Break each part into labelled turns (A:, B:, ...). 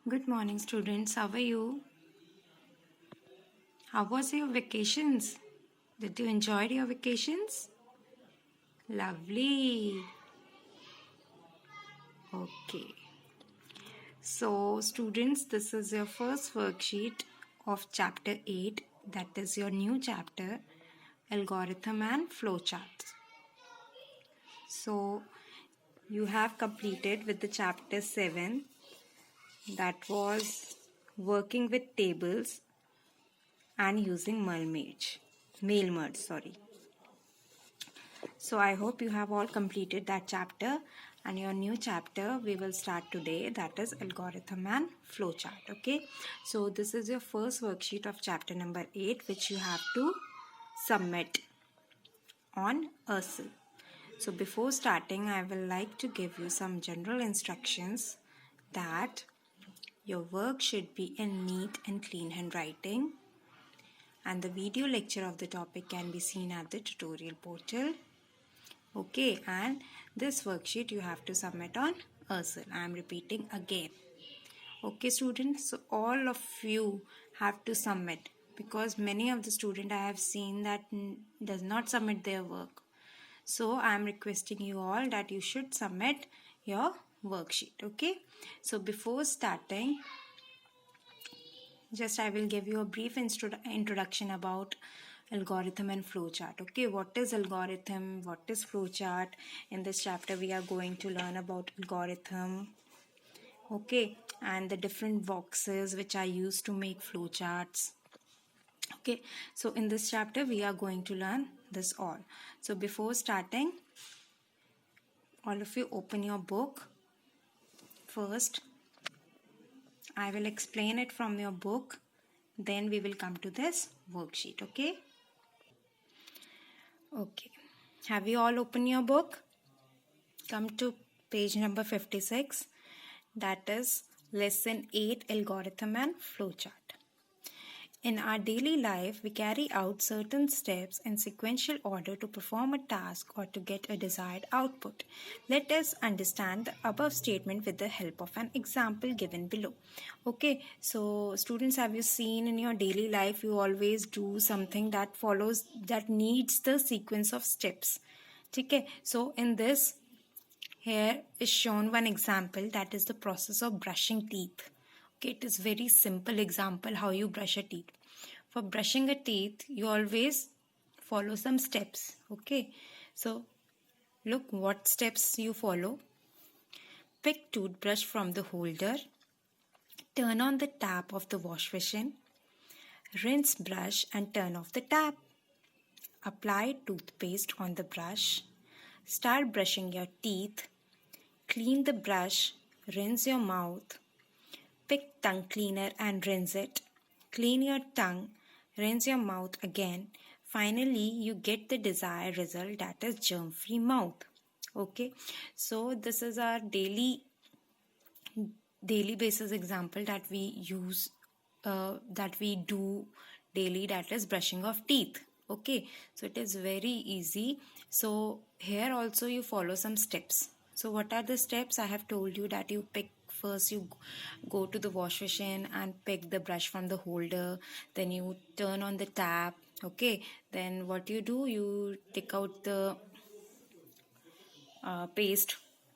A: Good morning, students. How are you? How was your vacations? Did you enjoy your vacations? Lovely. Okay. So, students, this is your first worksheet of chapter 8. That is your new chapter, Algorithm and Flowchart. So, you have completed with the chapter 7, that was working with tables and using mail merge, sorry. So I hope you have all completed that chapter, and your new chapter we will start today, that is Algorithm and Flowchart. Okay, so this is your first worksheet of chapter number 8, which you have to submit on URSL. So before starting, I will like to give you some general instructions that your work should be in neat and clean handwriting, and the video lecture of the topic can be seen at the tutorial portal. Okay, and this worksheet you have to submit on URSL. I am repeating again. Okay, students, so all of you have to submit, because many of the students I have seen that does not submit their work. So I am requesting you all that you should submit your worksheet. Okay, so before starting, just I will give you a brief introduction about algorithm and flowchart. Okay, what is algorithm, what is flowchart? In this chapter we are going to learn about algorithm, okay, and the different boxes which are used to make flowcharts. Okay, so in this chapter we are going to learn this all. So before starting, all of you open your book first. I will explain it from your book, then we will come to this worksheet. Okay, have you all opened your book? Come to page number 56, that is lesson 8, algorithm and flowchart. In our daily life, we carry out certain steps in sequential order to perform a task or to get a desired output. Let us understand the above statement with the help of an example given below. Okay, so students, have you seen in your daily life you always do something that needs the sequence of steps? Okay, so in this, here is shown one example, that is the process of brushing teeth. Okay, it is very simple example how you brush a teeth. For brushing a teeth, you always follow some steps. Okay, so look what steps you follow. Pick toothbrush from the holder. Turn on the tap of the wash machine. Rinse brush and turn off the tap. Apply toothpaste on the brush. Start brushing your teeth. Clean the brush. Rinse your mouth. Pick tongue cleaner and rinse it. Clean your tongue. Rinse your mouth again. Finally, you get the desired result, that is germ-free mouth. Okay, so this is our daily basis example that we use, that we do daily, that is brushing of teeth. Okay, so it is very easy. So here also you follow some steps. So what are the steps? I have told you that you pick first, you go to the wash machine and pick the brush from the holder, then you turn on the tap. Okay, then what you do, you take out the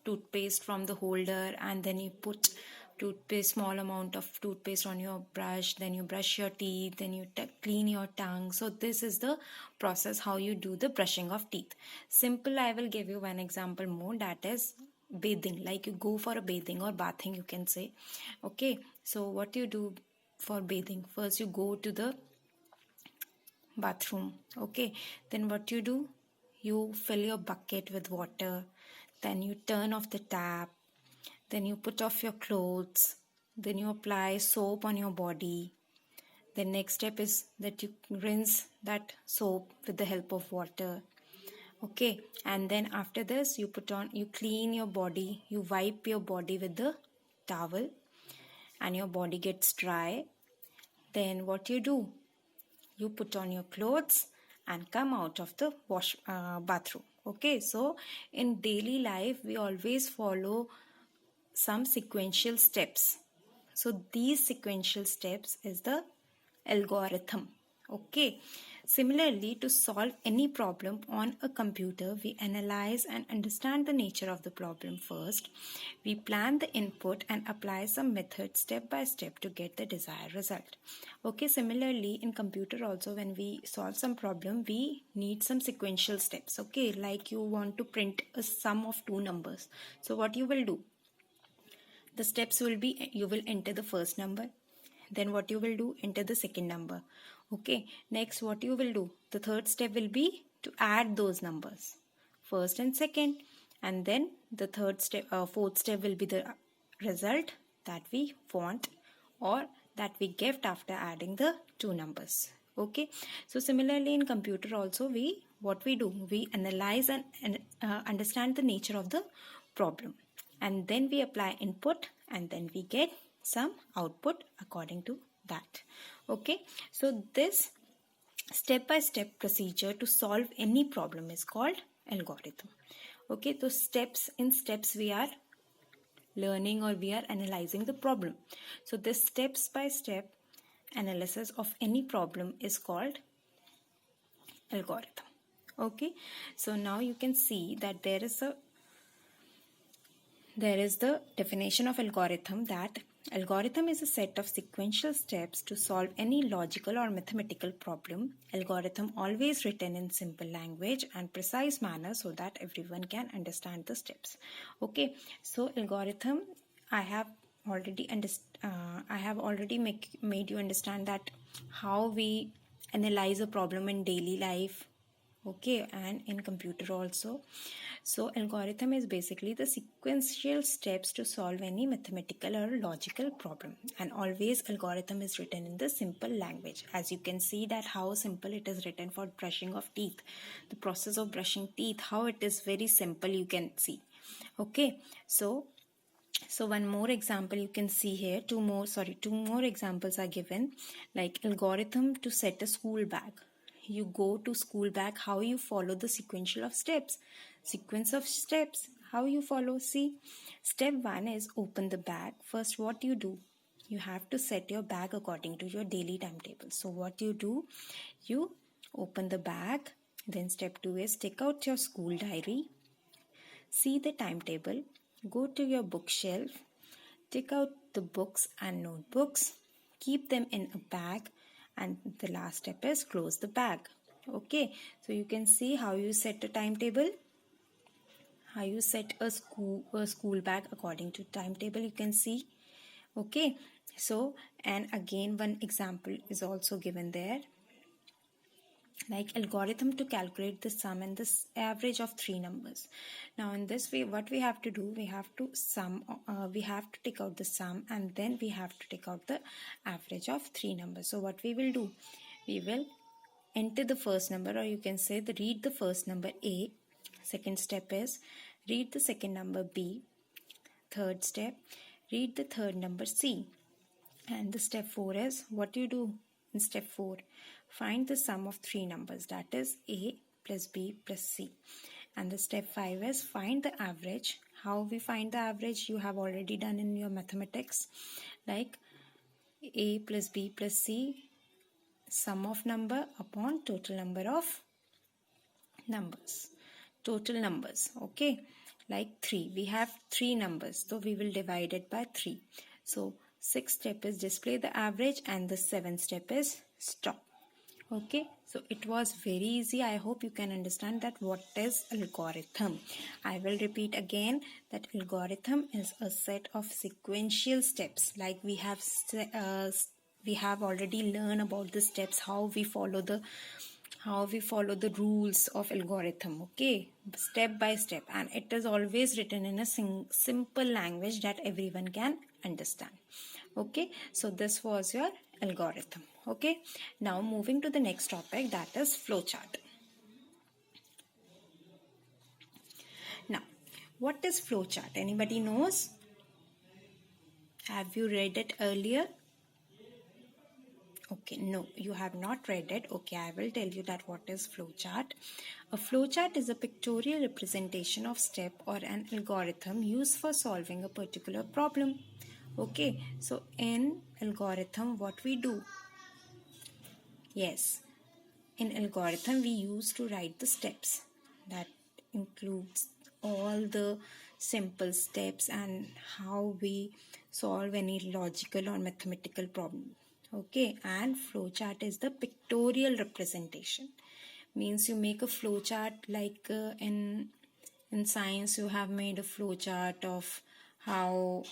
A: toothpaste from the holder, and then you put small amount of toothpaste on your brush, then you brush your teeth, then you clean your tongue. So this is the process how you do the brushing of teeth. Simple. I will give you one example more, that is bathing, like you go for a bathing or bathing, you can say. Okay, so what you do for bathing, first you go to the bathroom. Okay, then what you do, you fill your bucket with water, then you turn off the tap, then you put off your clothes, then you apply soap on your body. The next step is that you rinse that soap with the help of water. Okay, and then after this you clean your body, you wipe your body with the towel and your body gets dry. Then what you do, you put on your clothes and come out of the bathroom. Okay, so in daily life we always follow some sequential steps, So these sequential steps is the algorithm. Okay. Similarly, to solve any problem on a computer, we analyze and understand the nature of the problem first. We plan the input and apply some method step by step to get the desired result. Okay, similarly in computer also, when we solve some problem, we need some sequential steps. Okay, like you want to print a sum of two numbers. So what you will do? The steps will be, you will enter the first number, then what you will do, enter the second number. Okay, next what you will do, the third step will be to add those numbers, first and second, and then the fourth step will be the result that we want or that we get after adding the two numbers. Okay, so similarly in computer also, we analyze and understand the nature of the problem, and then we apply input, and then we get some output according to that. Okay, so this step by step procedure to solve any problem is called algorithm. Okay, so steps we are learning or we are analyzing the problem. So this steps by step analysis of any problem is called algorithm. Okay, so now you can see that there is the definition of algorithm, that algorithm is a set of sequential steps to solve any logical or mathematical problem. Algorithm always written in simple language and precise manner so that everyone can understand the steps. Okay, so algorithm, I have already made you understand that how we analyze a problem in daily life. Okay, and in computer also. So algorithm is basically the sequential steps to solve any mathematical or logical problem, and always algorithm is written in the simple language. As you can see that how simple it is written for brushing of teeth, the process of brushing teeth, how it is very simple, you can see. Okay, so one more example you can see here, two more examples are given, like algorithm to set a school bag. You go to school bag, how you follow the sequence of steps, how you follow. See, step 1 is open the bag. First, what you do, you have to set your bag according to your daily timetable. So what you do, you open the bag. Then step 2 is take out your school diary, see the timetable, go to your bookshelf, take out the books and notebooks, keep them in a bag, and the last step is close the bag. Okay, so you can see how you set a timetable, how you set a school bag according to timetable, you can see. Okay, so and again one example is also given there, like algorithm to calculate the sum and the average of three numbers. Now in this way, what we have to do, we have to take out the sum, and then we have to take out the average of three numbers. So what we will do, we will enter the first number, or you can say read the first number A. Second step is read the second number B. Third step, read the third number C. And the step 4 is, what you do in step 4, find the sum of three numbers, that is A plus B plus C. And the step 5 is find the average. How we find the average, you have already done in your mathematics, like A plus B plus C, sum of number upon total number of numbers, okay, like 3, we have 3 numbers, so we will divide it by 3. So 6th step is display the average, and the 7th step is stop. Okay, so it was very easy. I hope you can understand that what is algorithm. I will repeat again that algorithm is a set of sequential steps, like we have already learned about the steps, how we follow the rules of algorithm. Okay, step by step, and it is always written in a simple language that everyone can understand. Okay, so this was your algorithm. Okay, now moving to the next topic, that is flowchart. Now, what is flowchart? Anybody knows? Have you read it earlier? Okay, no, you have not read it. Okay, I will tell you that what is flowchart. A flowchart is a pictorial representation of step or an algorithm used for solving a particular problem. Okay, so in algorithm, what we do? Yes, in algorithm, we use to write the steps. That includes all the simple steps and how we solve any logical or mathematical problem. Okay, and flowchart is the pictorial representation. Means you make a flowchart like in science you have made a flowchart of how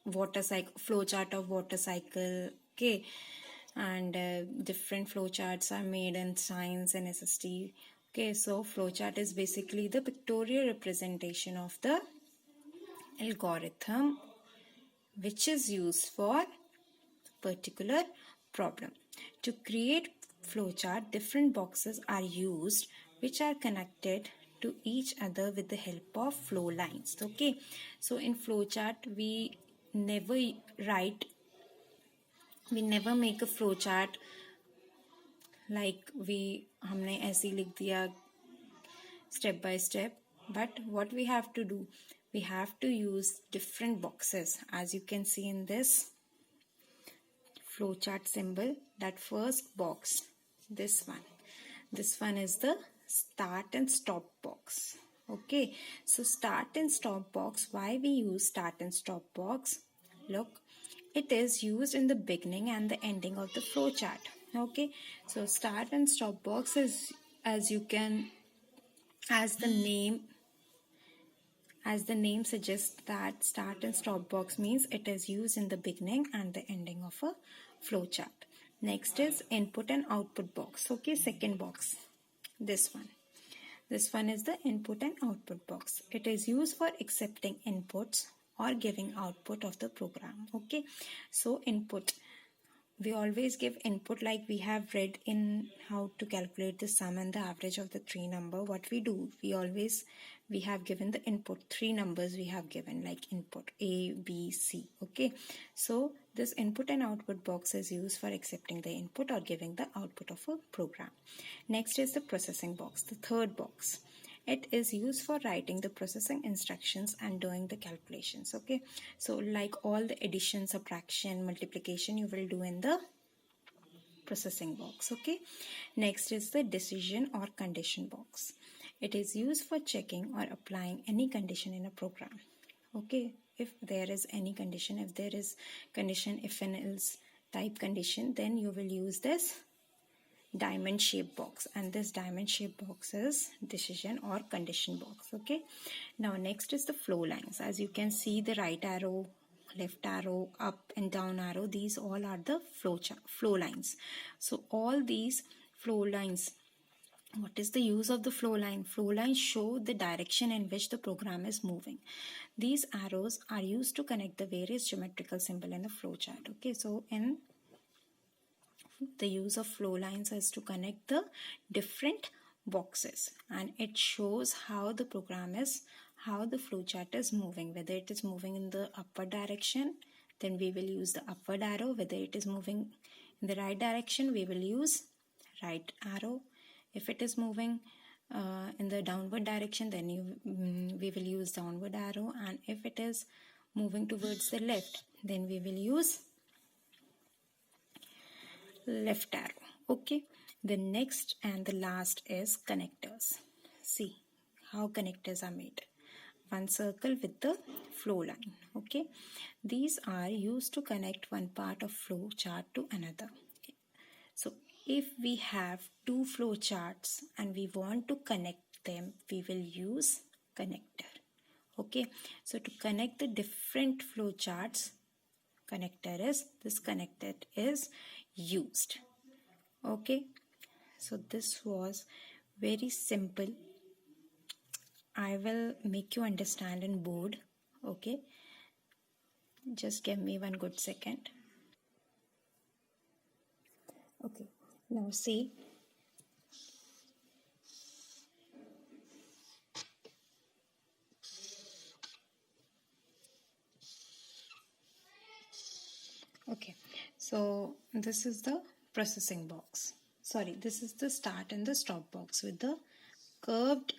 A: water cycle flowchart of water cycle. Okay, and different flowcharts are made in science and SST. Okay, so flowchart is basically the pictorial representation of the algorithm which is used for particular problem. To create flowchart, different boxes are used which are connected to each other with the help of flow lines. Okay, so in flowchart never write we never make a flowchart like हमने ऐसे ही लिख दिया step by step, but what we have to do, we have to use different boxes. As you can see in this flowchart symbol, that first box, this one is the start and stop box. Okay, so start and stop box, why we use start and stop box? Look, it is used in the beginning and the ending of the flowchart. Okay, so start and stop box is, as you can, as the name suggests, that start and stop box means it is used in the beginning and the ending of a flowchart. Next is input and output box. Okay, second box, this one is the input and output box. It is used for accepting inputs or giving output of the program. Okay, so input, we always give input like we have read in how to calculate the sum and the average of the three number. What we do, we have given the input, three numbers we have given like input A, B, C. Okay, so this input and output box is used for accepting the input or giving the output of a program. Next is the processing box, the third box. It is used for writing the processing instructions and doing the calculations. Okay, so like all the addition, subtraction, multiplication you will do in the processing box. Okay, next is the decision or condition box. It is used for checking or applying any condition in a program. Okay, if there is any condition, if there is condition if and else type condition, then you will use this diamond shape box, and this diamond shape box is decision or condition box. Okay, now next is the flow lines. As you can see, the right arrow, left arrow, up and down arrow, these all are the flow lines. So all these flow lines, what is the use of the flow line? Flow lines show the direction in which the program is moving. These arrows are used to connect the various geometrical symbol in the flowchart. Okay, so in the use of flow lines is to connect the different boxes, and it shows how the program is, how the flowchart is moving. Whether it is moving in the upward direction, then we will use the upward arrow. Whether it is moving in the right direction, we will use right arrow. If it is moving in the downward direction, then we will use downward arrow, and if it is moving towards the left, then we will use left arrow. Okay, the next and the last is connectors. See how connectors are made. One circle with the flow line. Okay, these are used to connect one part of flow chart to another. So if we have two flow charts and we want to connect them, we will use connector. Okay, so to connect the different flow charts, connector is used. Okay, so this was very simple. I will make you understand in board. Okay, just give me one good second. Okay, now see, okay, so this is the processing box. Sorry, this is the start and the stop box with the curved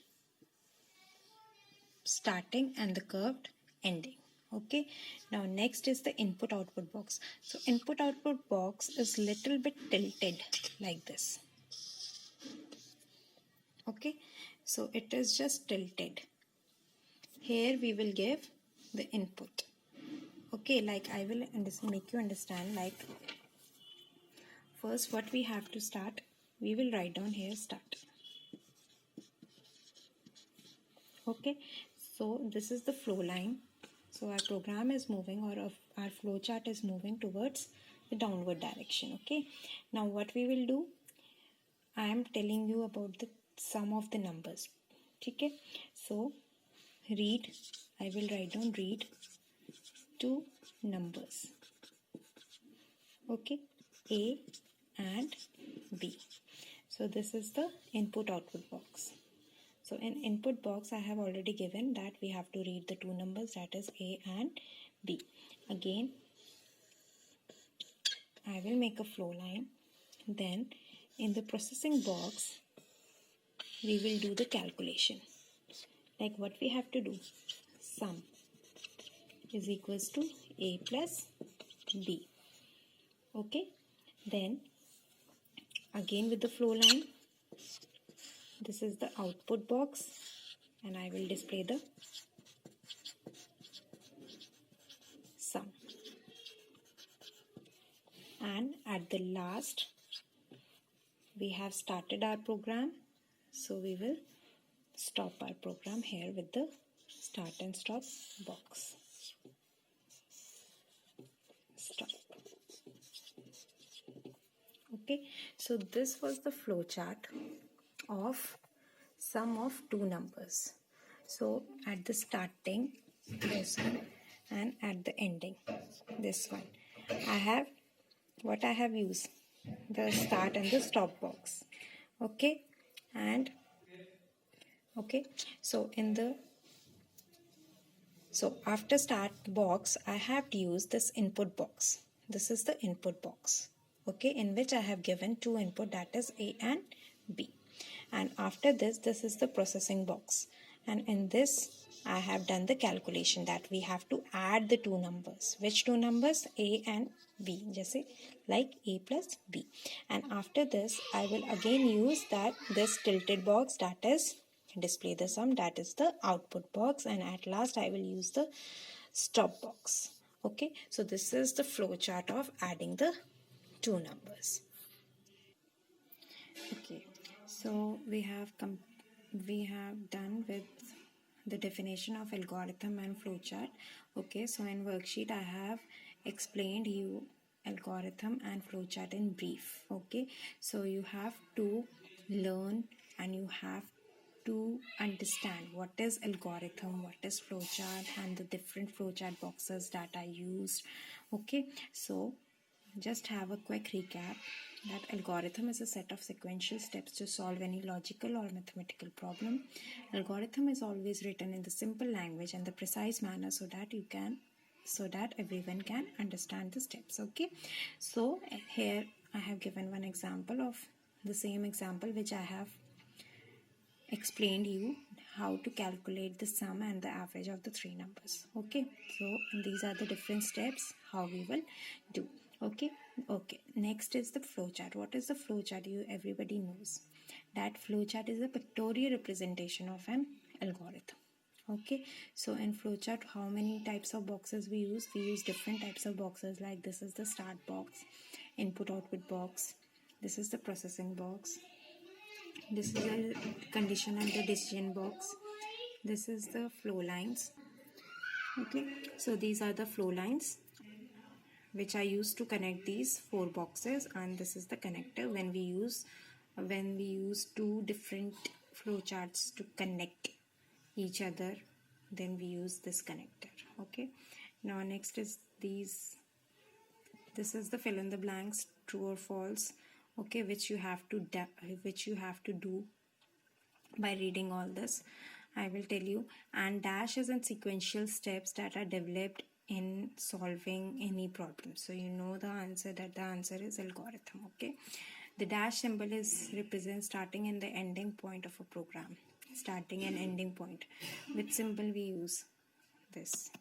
A: starting and the curved ending. Okay, now next is the input output box. So input output box is little bit tilted like this. Okay, so it is just tilted. Here we will give the input. Okay, like I will make you understand, like first what we have to start, we will write down here start. Okay, so this is the flow line. So our program is moving, or our flow chart is moving towards the downward direction. Okay, now what we will do, I am telling you about the sum of the numbers. Okay, so read, I will write down read two numbers. Okay, A and B. So this is the input output box. So in input box I have already given that we have to read the two numbers, that is A and B. Again I will make a flow line. Then in the processing box we will do the calculation. Like what we have to do, sum is equals to A plus B. Okay, then again with the flow line, this is the output box and I will display the sum. And at the last we have started our program, so we will stop our program here with the start and stop box. Stop. Okay, so this was the flow chart of sum of two numbers. So at the starting, this one, and at the ending, this one. I have used the start and the stop box. Okay, and okay, so after start box I have used this input box. This is the input box, okay, in which I have given two input, that is A and B. And after this is the processing box, and in this I have done the calculation that we have to add the two numbers. Which two numbers? A and B, just like A plus B. And after this I will again use this tilted box, that is display the sum, that is the output box, and at last I will use the stop box. Okay, so this is the flow chart of adding the two numbers. Okay, so we have done with the definition of algorithm and flowchart. Okay, so in worksheet I have explained you algorithm and flowchart in brief. Okay, so you have to learn and you have to understand what is algorithm, what is flowchart, and the different flowchart boxes that are used. Okay, so just have a quick recap that algorithm is a set of sequential steps to solve any logical or mathematical problem. Algorithm is always written in the simple language and the precise manner so that everyone can understand the steps. Okay, so here I have given one example of the same example which I have explained you how to calculate the sum and the average of the three numbers. Okay, so these are the different steps how we will do. Okay, next is the flowchart. What is the flowchart? Everybody knows that flowchart is a pictorial representation of an algorithm. Okay, so in flowchart how many types of boxes we use? We use different types of boxes, like this is the start box, input output box, this is the processing box, this is the condition and the decision box, this is the flow lines. Okay, so these are the flow lines which I use to connect these four boxes, and this is the connector when we use two different flow charts to connect each other, then we use this connector. Okay, now next is this is the fill in the blanks, true or false. Okay, which you have to do by reading all this. I will tell you. And dash is in sequential steps that are developed in solving any problem. So you know the answer, that the answer is algorithm. Okay, the dash symbol represents starting and the ending point of a program. Starting and ending point. Which symbol we use? This.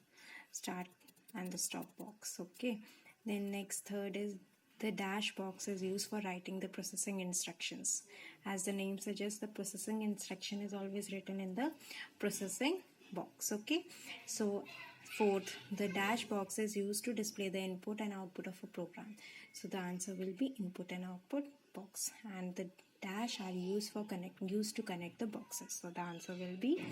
A: start and the stop box. Okay, then next third is the dash box is used for writing the processing instructions. As the name suggests, the processing instruction is always written in the processing box. Okay, so fourth, the dash box is used to display the input and output of a program. So the answer will be input and output box, and the dash are used to connect the boxes. So the answer will be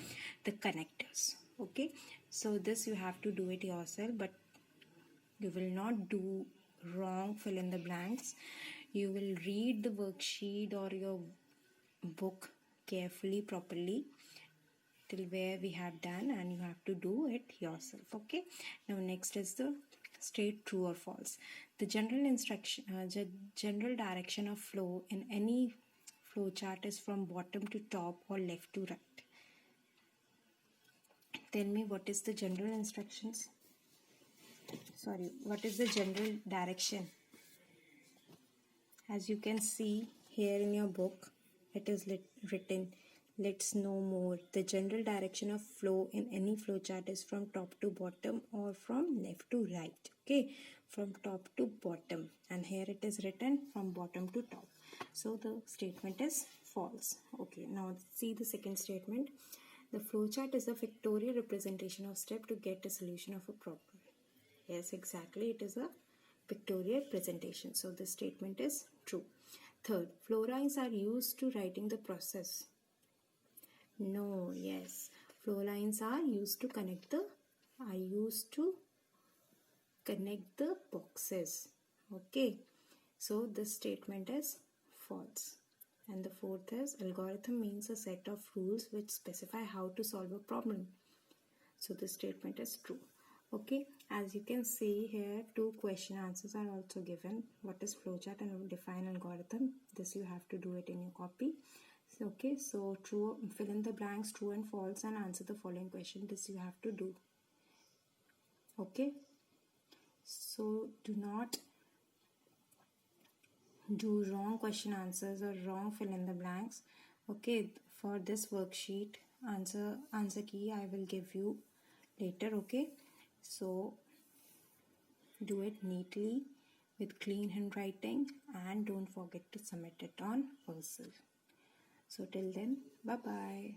A: the connectors. Okay, so this you have to do it yourself, but you will not do wrong fill in the blanks. You will read the worksheet or your book carefully, properly, till where we have done, and you have to do it yourself. Okay, now next is the state true or false. The general direction of flow in any flowchart is from bottom to top or left to right. Tell me, what is the general instructions? What is the general direction? As you can see here in your book, it is written, let's know more. The general direction of flow in any flowchart is from top to bottom or from left to right. Okay, from top to bottom, and here it is written from bottom to top. So the statement is false. Okay, now see the second statement. The flowchart is a pictorial representation of step to get a solution of a problem. Yes, exactly, it is a pictorial presentation. So the statement is true. Third, flow lines are used to writing the process. No, yes, flow lines are used to connect the boxes. Okay, so this statement is false. And the fourth is, algorithm means a set of rules which specify how to solve a problem. So this statement is true. Okay, as you can see here, two question answers are also given. What is flowchart and define algorithm? This you have to do it in your copy. Okay, so true, fill in the blanks, true and false, and answer the following question. This you have to do. Okay, so do not do wrong question answers or wrong fill in the blanks. Okay, for this worksheet, answer key I will give you later. Okay, so do it neatly with clean handwriting, and don't forget to submit it on Pencil. So till then, bye bye.